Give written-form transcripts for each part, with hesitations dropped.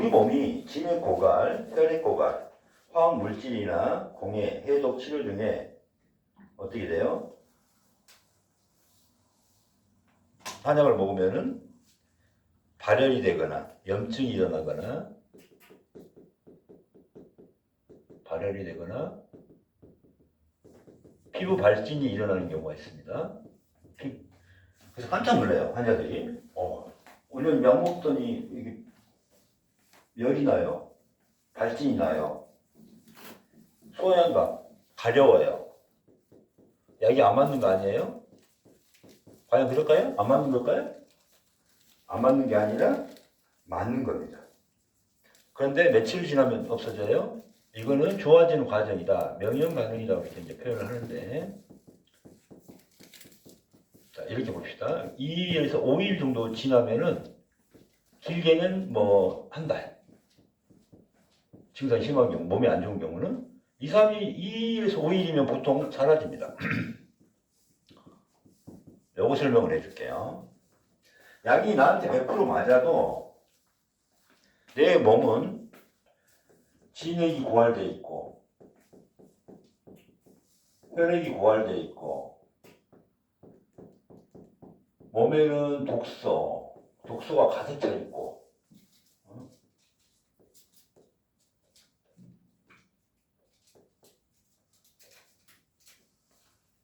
우리 몸이 진액 고갈, 혈액 고갈, 화학 물질이나 공해, 해독 치료 등에 어떻게 돼요? 한약을 먹으면은 발열이 되거나 염증이 일어나거나 피부 발진이 일어나는 경우가 있습니다. 그래서 깜짝 놀라요, 환자들이. 오늘 약 먹더니 이게 열이 나요. 발진이 나요. 소양감, 가려워요. 약이 안 맞는 거 아니에요? 과연 그럴까요? 안 맞는 걸까요? 안 맞는 게 아니라 맞는 겁니다. 그런데 며칠 지나면 없어져요. 이거는 좋아지는 과정이다. 명령 반응이라고 이렇게 이제 표현을 하는데, 자, 이렇게 봅시다. 2일에서 5일 정도 지나면은, 길게는 뭐, 한 달. 증상이 심한 경우, 몸이 안 좋은 경우는 2일에서 5일이면 보통 사라집니다. 요거 설명을 해줄게요. 약이 나한테 100% 맞아도 내 몸은 진액이 고갈되어 있고 혈액이 고갈되어 있고 몸에는 독소가 가득 차 있고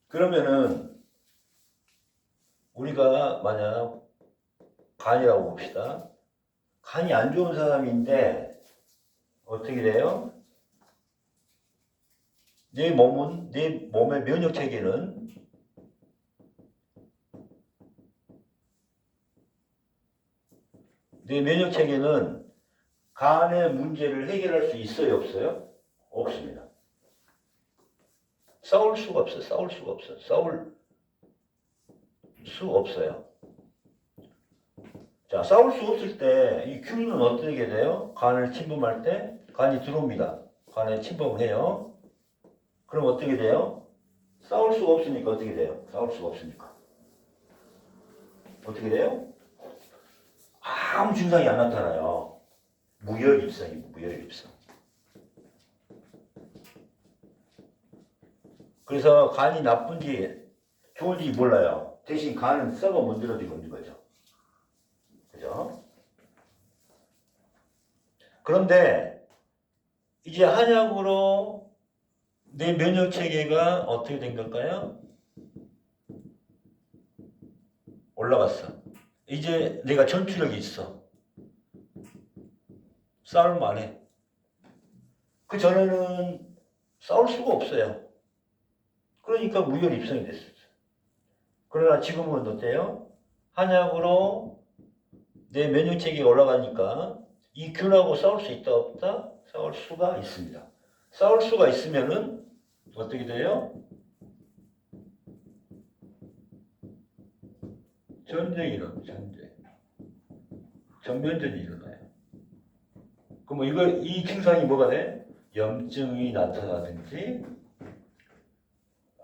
그러면은 우리가 만약 간이라고 봅시다. 간이 안 좋은 사람인데 어떻게 돼요? 내 몸의 면역 체계는 간의 문제를 해결할 수 있어요, 없어요? 없습니다. 싸울 수가 없어요. 싸울 수 없어요. 자, 싸울 수 없을 때 이 균은 어떻게 돼요? 간을 침범할 때 간이 들어옵니다. 간에 침범을 해요. 그럼 어떻게 돼요? 싸울 수가 없으니까 어떻게 돼요? 싸울 수가 없으니까. 어떻게 돼요? 아무 증상이 안 나타나요. 무혈입성입니다. 무혈입성. 그래서 간이 나쁜지 좋은지 몰라요. 대신 간은 썩어 문드러지고 있는 거죠. 그죠? 그런데 이제 한약으로 내 면역 체계가 어떻게 된 걸까요? 올라갔어. 이제 내가 전투력이 있어. 싸움 안 해. 그 전에는 싸울 수가 없어요. 그러니까 무혈 입성이 됐었어요. 그러나 지금은 어때요? 한약으로 내 면역 체계가 올라가니까 이 균하고 싸울 수 있다 없다? 싸울 수가 있습니다. 싸울 수가 있으면은 어떻게 돼요? 전쟁이 일어나요. 전면전이 일어나요. 그럼 이 증상이 뭐가 돼? 염증이 나타나든지,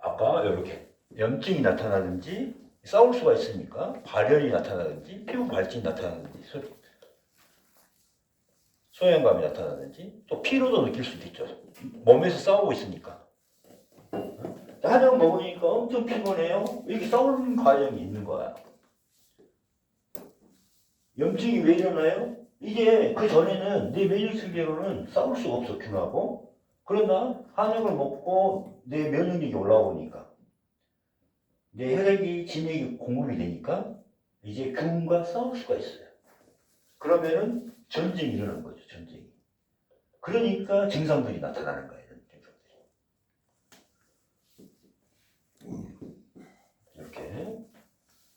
아까 이렇게 염증이 나타나든지, 싸울 수가 있으니까 발열이 나타나든지, 피부 발진이 나타나든지, 소양감이 나타나든지, 또 피로도 느낄 수도 있죠. 몸에서 싸우고 있으니까. 한약 먹으니까 엄청 피곤해요. 이렇게 싸우는 과정이 있는 거야. 염증이 왜 일어나요? 이게 그 전에는 내 면역 체계로는 싸울 수가 없어, 균하고. 그러나 한약을 먹고 내 면역력이 올라오니까 내 혈액이 진액이 공급이 되니까 이제 균과 싸울 수가 있어요. 그러면은 전쟁이 일어나는 거죠, 전쟁이. 그러니까 증상들이 나타나는 거예요, 이렇게.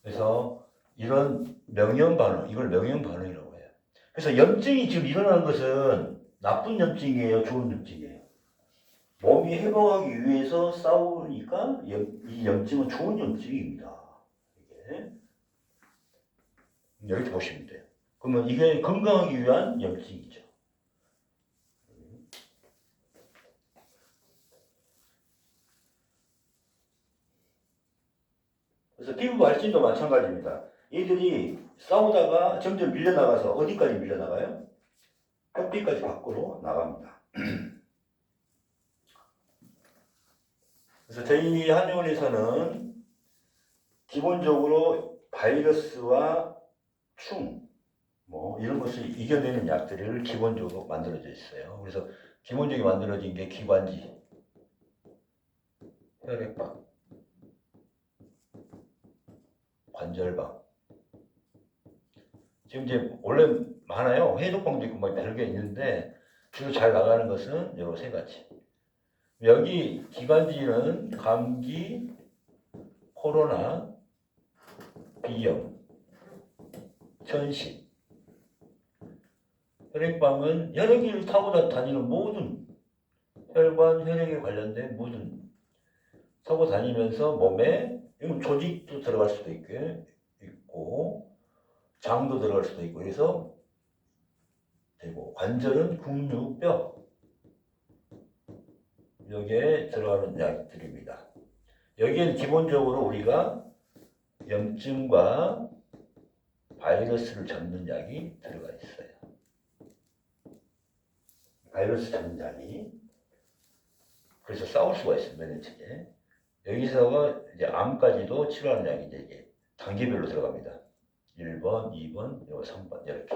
그래서 이런 명령 반응, 이걸 명령 반응이라고 해요. 그래서 염증이 지금 일어나는 것은 나쁜 염증이에요, 좋은 염증이에요. 몸이 회복하기 위해서 싸우니까 이 염증은 좋은 염증입니다. 이렇게 보시면 돼요. 그러면 이게 건강하기 위한 염증이죠. 그래서 피부 발진도 마찬가지입니다. 얘들이 싸우다가 점점 밀려나가서 어디까지 밀려나가요? 뼈띠까지 밖으로 나갑니다. 그래서 저희 한의원에서는 기본적으로 바이러스와 충, 뭐 이런 것을 이겨내는 약들을 기본적으로 만들어져 있어요. 그래서 기본적으로 만들어진 게 기관지, 혈액방, 관절방. 지금 이제 원래 많아요. 해독방도 있고 막 별게 있는데 주로 잘 나가는 것은 요 세 가지. 여기 기관지는 감기, 코로나, 비염, 천식. 혈액방은 혈액을 타고 다니는 모든 혈관, 혈액에 관련된 모든 타고 다니면서 몸에 조직도 들어갈 수도 있고 장도 들어갈 수도 있고 그래서 되고 관절은 근육, 뼈 여기에 들어가는 약들입니다. 여기에는 기본적으로 우리가 염증과 바이러스를 잡는 약이 들어가 있어요. 바이러스 잡는 약이 그래서 싸울 수가 있어요. 면역체계. 여기서가 이제 암까지도 치료하는 약이 이제 단계별로 들어갑니다. 1번, 2번, 3번 이렇게.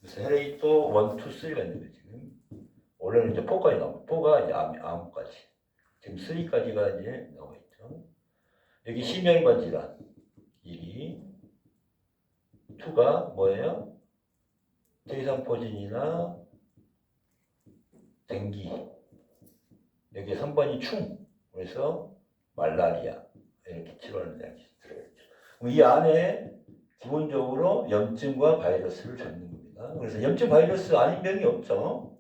그래서 혈액이 또 1, 2, 3가 있는데 지금 원래는 이제 4까지 나옵니다. 4가 이제 암까지. 지금 3까지가 이제 나와 있죠. 여기 심혈관 질환 1이 2가 뭐예요? 대상포진이나 댕기. 여기 3번이 충. 그래서 말라리아 이렇게 치료하는 약이 들어있죠. 이 안에 기본적으로 염증과 바이러스를 잡는 겁니다. 그래서 염증 바이러스 아닌 병이 없죠.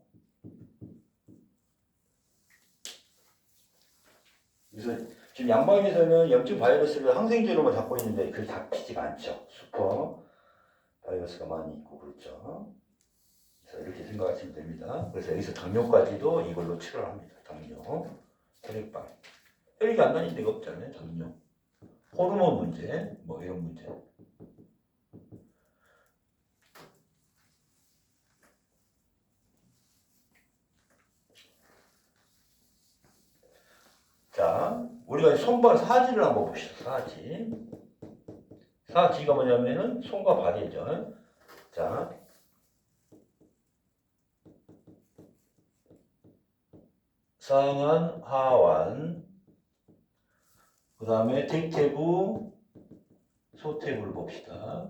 그래서 지금 양방에서는 염증 바이러스를 항생제로만 잡고 있는데 그게 잡히지가 않죠. 슈퍼 바이러스가 많이 있고 그렇죠. 그래서 이렇게 생각하시면 됩니다. 그래서 여기서 당뇨까지도 이걸로 치료를 합니다. 당뇨, 혈액방. 혈액이 안 다니는 데가 없잖아요. 당뇨. 호르몬 문제, 뭐 이런 문제. 자, 우리가 손발 사지를 한번 봅시다. 사지. 사지가 뭐냐면은 손과 발이죠. 자, 상완, 하완, 그 다음에 대퇴부, 소퇴부를 봅시다.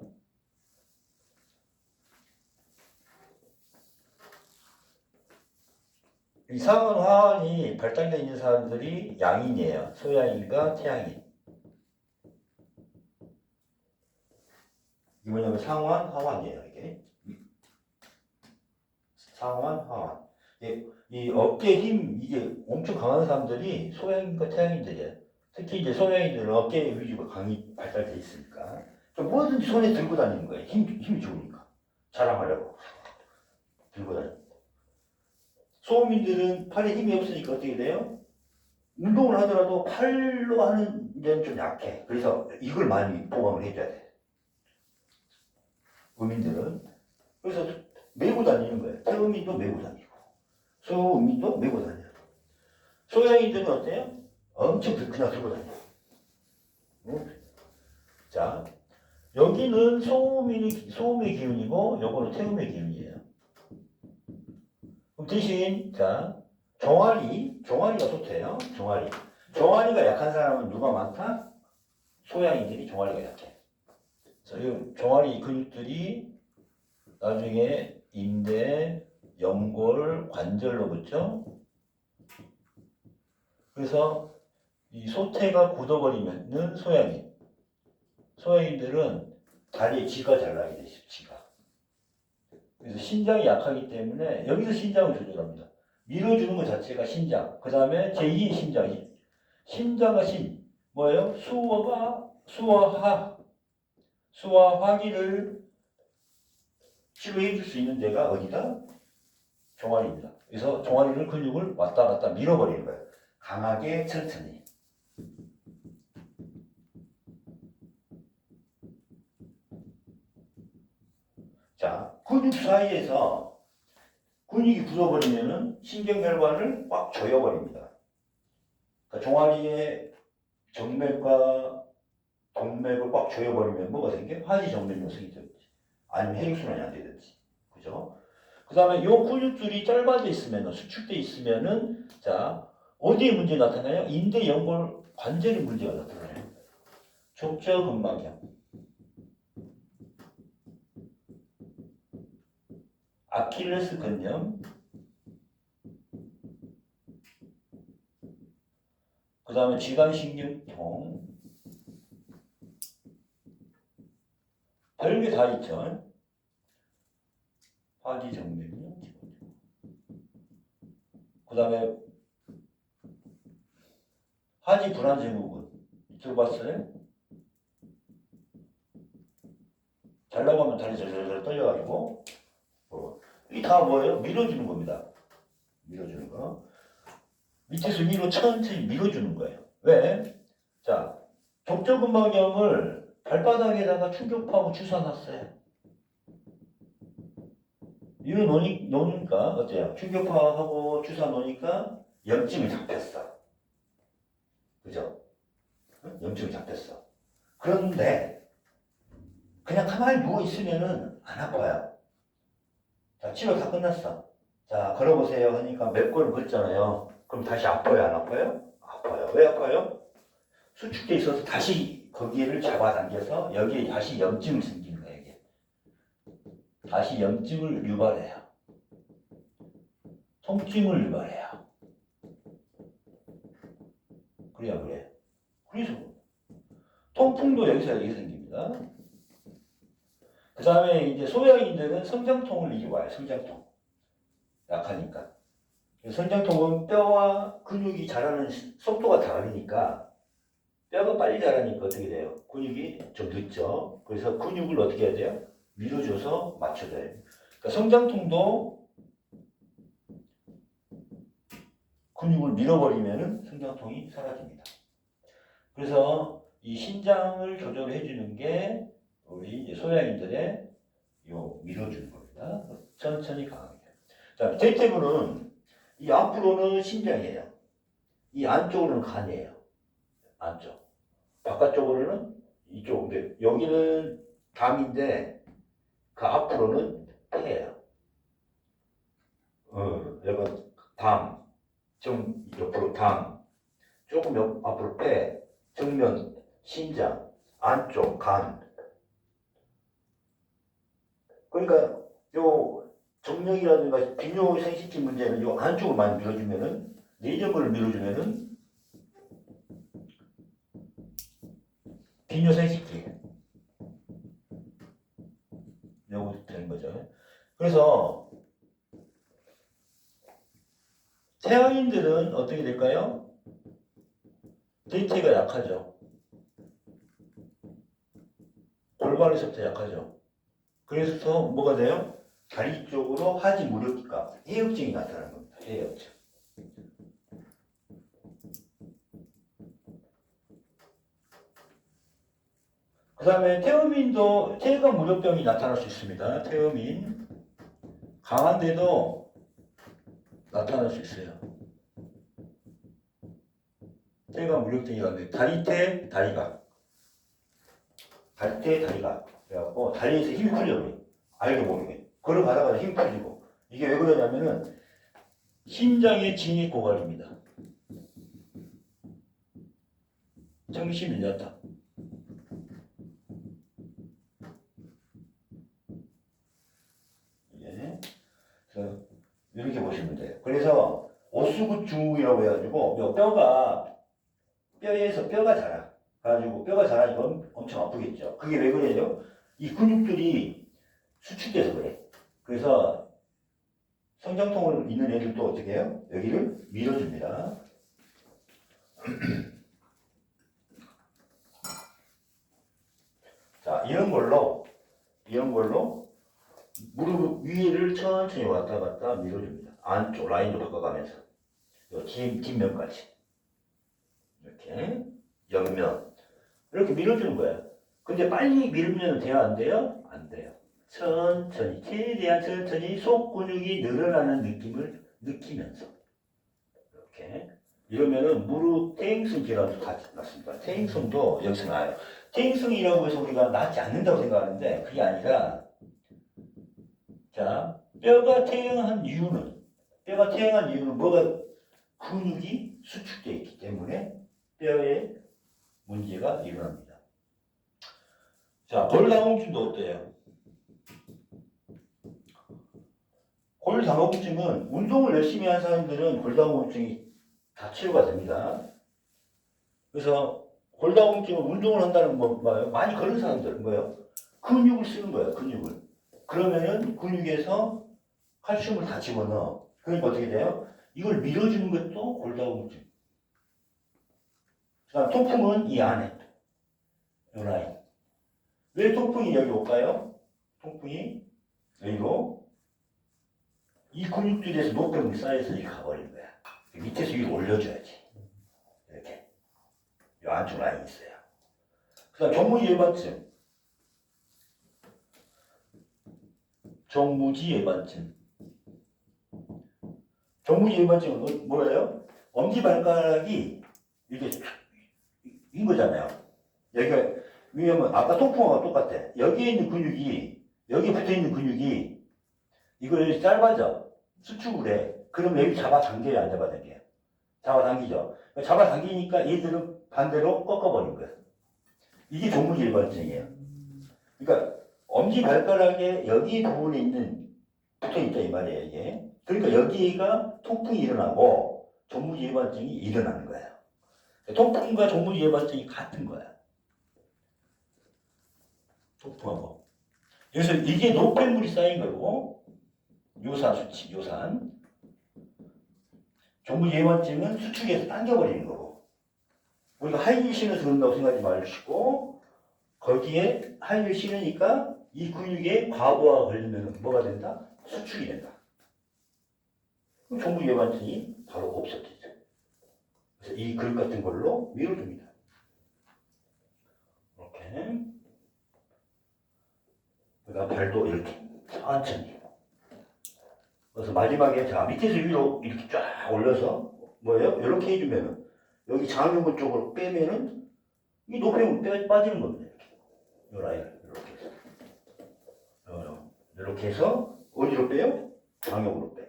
이 상완, 하완이 발달되어 있는 사람들이 양인이에요. 소양인과 태양인. 이게 뭐냐면 상완, 하완이에요. 이게 상완, 하완. 이 어깨 힘 이게 엄청 강한 사람들이 소양인과 태양인들이에요. 특히 이제 소양인들은 어깨 위주가 강히 발달돼 있으니까 좀 뭐든지 손에 들고 다니는 거예요. 힘이 좋으니까 자랑하려고 들고 다니는. 소음인들은 팔에 힘이 없으니까 어떻게 돼요? 운동을 하더라도 팔로 하는 데는 좀 약해. 그래서 이걸 많이 보강을 해줘야 돼. 음인들은. 그래서 메고 다니는 거예요. 태음인도 메고 다니고, 소음인도 메고 다녀요. 소양인들은 어때요? 엄청 그냥 들고 다녀요. 자, 여기는 소음의 기운이고, 요거는 태음의 기운이에요. 그럼 대신, 자, 종아리가 좋대요. 종아리가 약한 사람은 누가 많다? 소양인들이 종아리가 약해. 그래서 이 종아리 근육들이 나중에 인대, 연골, 관절로 붙죠. 그래서 이 소태가 굳어버리면은 소양인들은 다리에 쥐가 잘 나게 돼 있어요. 쥐가. 그래서 신장이 약하기 때문에 여기서 신장을 조절합니다. 밀어주는 것 자체가 신장. 그 다음에 제2의 심장이. 심장과 심. 뭐예요? 수와 화기를 치료해 줄 수 있는 데가 어디다? 종아리입니다. 그래서 종아리를 근육을 왔다 갔다 밀어버리는 거예요. 강하게 천천히. 자, 근육 사이에서 근육이 굳어버리면은 신경혈관을 꽉 조여버립니다. 그러니까 종아리에 정맥과 동맥을 꽉 조여버리면 뭐가 생겨? 하지정맥류가 생기든지 아니면 혈액순환이 안 되든지. 그죠? 그 다음에 요 근육들이 짧아져 있으면, 수축돼 있으면은, 자, 어디에 문제 나타나요? 인대 연골 관절에 문제가 나타나요. 족저근막염, 아킬레스 근염, 그 다음에 지관신경통, 별게 다 있죠. 화기정맥류, 그 다음에 하지 불안증후군 들어봤어요? 자려고 하면 다리 절절절 떨려가지고 이게 다 뭐예요? 밀어주는 겁니다. 밀어주는 거. 밑에서 위로 천천히 밀어주는 거예요. 왜? 자, 족저근막염을 발바닥에다가 충격파하고 주사 놨어요. 위로 놓으니까 어때요? 충격파하고 주사 놓으니까 염증이 잡혔어. 그죠? 염증이 잡혔어. 그런데 그냥 가만히 누워있으면은 안 아파요. 자, 치료 다 끝났어. 자, 걸어보세요 하니까 몇 걸음 걷잖아요. 그럼 다시 아파요, 안 아파요? 아파요. 왜 아파요? 수축돼 있어서 다시 거기를 잡아당겨서 여기에 다시 염증이 생기는 거예요. 이게. 다시 염증을 유발해요. 통증을 유발해요. 그래야 그래. 그래서 통풍도 여기서 생깁니다. 그 다음에 이제 소양인들은 성장통을 이기 와요. 성장통. 약하니까. 성장통은 뼈와 근육이 자라는 속도가 다르니까 뼈가 빨리 자라니까 어떻게 돼요? 근육이 좀 늦죠. 그래서 근육을 어떻게 해야 돼요? 밀어줘서 맞춰줘야 돼요. 그러니까 성장통도 근육을 밀어버리면 성장통이 사라집니다. 그래서 이 신장을 조절해 주는 게 우리 이제 소양인들의 요 밀어주는 겁니다. 천천히 강하게. 자, 대퇴부는 이 앞으로는 심장이에요. 이 안쪽으로는 간이에요. 안쪽. 바깥쪽으로는 이쪽. 근데 여기는 담인데 그 앞으로는 폐예요. 약간 담, 좀 옆으로 담, 조금 앞으로 폐, 정면 심장, 안쪽 간. 그러니까 요 정력이라든가 비뇨생식기 문제는 요 안쪽을 많이 밀어주면은 내전근을 밀어주면은 비뇨생식기 요거 되는 거죠. 그래서 태양인들은 어떻게 될까요? 데이터가 약하죠. 골반에서부터 약하죠. 그래서 뭐가 돼요? 다리 쪽으로 하지 무력기가 해역증이 나타나는 겁니다. 해역증. 그 다음에 태음인도 태가 무력병이 나타날 수 있습니다. 태음인 강한데도 나타날 수 있어요. 태가 무력증이 왔는데 다리태, 다리각. 다리태, 다리각. 그래갖고 다리에서 힘이 풀려버려. 알게 모르게. 걸어가다가 힘이 풀리고. 이게 왜 그러냐면은 심장의 진입 고갈입니다. 정신밀렸다. 예. 그래서 이렇게 보시면 돼요. 그래서 오수구증후이라고 해가지고 뼈에서 뼈가 자라. 가지고 뼈가 자라니까 엄청 아프겠죠. 그게 왜 그래요? 이 근육들이 수축돼서 그래. 그래서 성장통을 있는 애들도 어떻게 해요? 여기를 밀어줍니다. 자, 이런 걸로 무릎 위를 천천히 왔다 갔다 밀어줍니다. 안쪽 라인도 바꿔가면서 요 뒷면까지 이렇게 옆면 이렇게 밀어주는 거예요. 근데 빨리 밀면 돼요? 안 돼요? 안 돼요. 천천히, 최대한 천천히 속 근육이 늘어나는 느낌을 느끼면서 이렇게 이러면은 무릎 퇴행성 질환도 같이 났습니다. 퇴행성도 여기서 나와요. 퇴행성이라고 해서 우리가 낫지 않는다고 생각하는데 그게 아니라 자 뼈가 퇴행한 이유는 뭐가 근육이 수축되어 있기 때문에 뼈에 문제가 일어납니다. 자, 골다공증도 어때요? 골다공증은 운동을 열심히 한 사람들은 골다공증이 다 치료가 됩니다. 그래서 골다공증은 운동을 한다는 건 뭐예요? 많이 걸은 사람들 뭐예요? 근육을 쓰는 거예요. 근육을. 그러면은 근육에서 칼슘을 다 집어넣어. 그러니까 어떻게 돼요? 이걸 밀어주는 것도 골다공증. 그다음 통풍은 이 안에 이 라인. 왜 통풍이 여기 올까요? 통풍이 여기로 이 근육들에서 노폐물이 쌓여서 이렇게 가버리는 거야. 밑에서 위로 올려줘야지. 이렇게. 이 안쪽 라인이 있어요. 그 다음 정무지예반증. 정무지예반증은 뭐예요? 엄지발가락이 이렇게 인 거잖아요. 여기가 왜냐면 아까 통풍하고 똑같아. 여기에 있는 근육이 여기 붙어 있는 근육이 이걸 짧아져 수축을 해. 그럼 여기 잡아당겨야 안 잡아당겨요? 잡아당기죠. 잡아당기니까 얘들은 반대로 꺾어버린 거야. 이게 정무지예반증이에요. 그러니까 엄지발가락에 여기 부분에 있는 붙어있다 이 말이에요 이게. 그러니까 여기가 통풍이 일어나고 정무지예반증이 일어나는 거예요. 통풍과 정무지예반증이 같은 거야. 통풍하고. 그래서 이게 노폐물이 쌓인 거고 요산 수치, 요산. 정무지예반증은 수축에서 당겨버리는 거고. 우리가 하이힐 신어서 그런다고 생각하지 마시고 거기에 하이힐 신으니까 이 근육에 과부하가 걸리면 뭐가 된다? 수축이 된다. 그럼 정무지예반증이 바로 없어지죠. 그래서 이 그릇 같은 걸로 밀어줍니다. 이렇게. 그러니까 발도 이렇게 천천히. 그래서 마지막에 자 밑에서 위로 이렇게 쫙 올려서 뭐예요? 이렇게 해주면은 여기 장요근 쪽으로 빼면은 이 노폐물 빠지는 겁니다. 이렇게. 요 라인을 이렇게 해서. 이렇게 해서 어디로 빼요? 장요근으로 빼요.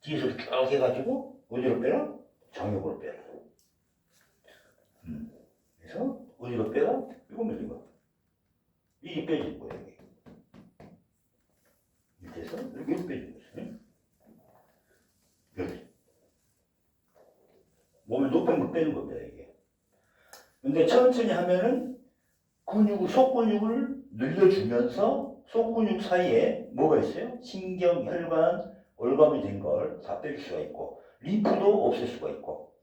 뒤에서 쭉 해가지고 어디로 빼라? 장요근으로 빼라. 그래서 어디로 빼라? 이거 이거. 이게 빼질 거예요. 여기. 밑에서 이렇게 빼지는 거죠. 여기. 몸에 노폐물 빼는 겁니다, 이게. 근데 천천히 하면은 속근육을 늘려주면서 속근육 사이에 뭐가 있어요? 신경, 혈관, 올감이 된 걸 다 빼줄 수가 있고, 림프도 없앨 수가 있고,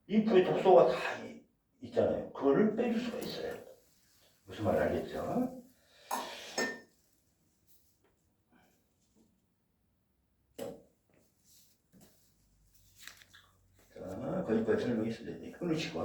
림프에 독소가 다 있잖아요. 그거를 빼줄 수가 있어요. 무슨 말 알겠죠? 자, 거기까지 설명했을 때 끊으시고.